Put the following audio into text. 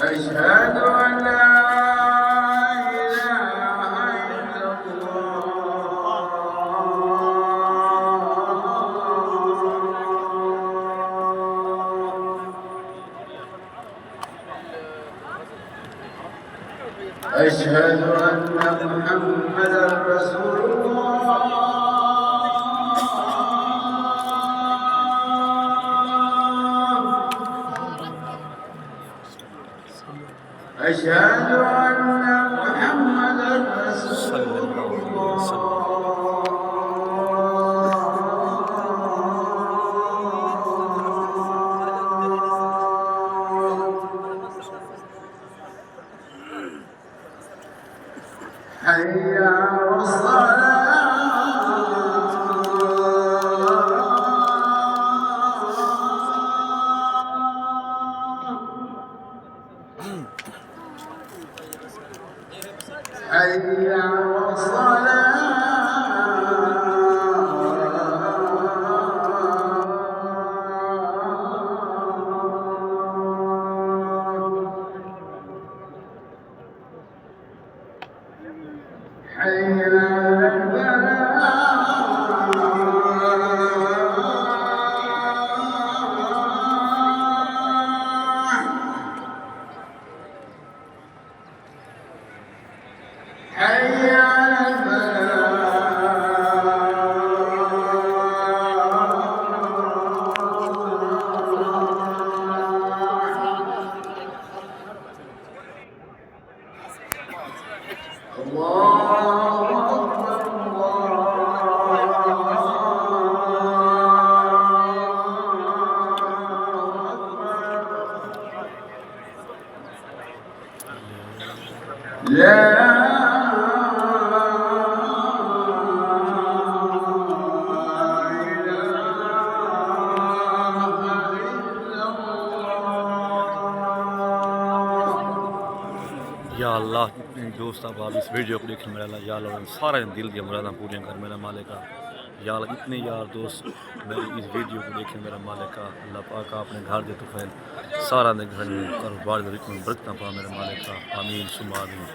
أشهد أن لا إله إلا الله أشهد أن محمدا رسول الله أشهد أن محمدا رسول الله حي على الصلاة حي على الصلاة حي على الفلاح حي على الله أكبر لا या अल्लाह इतने दोस्त अब आप इस वीडियो को देखने मेरा अल्लाह या अल्लाह सारे दिल की मुरादां पूरी कर मेरा मालिका या अल्लाह इतने यार दोस्त मेरी इस वीडियो को देखें मेरा मालिका अल्लाह पाक अपने घर दे तो फैल सारा दे घर में कारोबार दे में बरकत पा मेरा मालिका आमीन सुमा आमीन।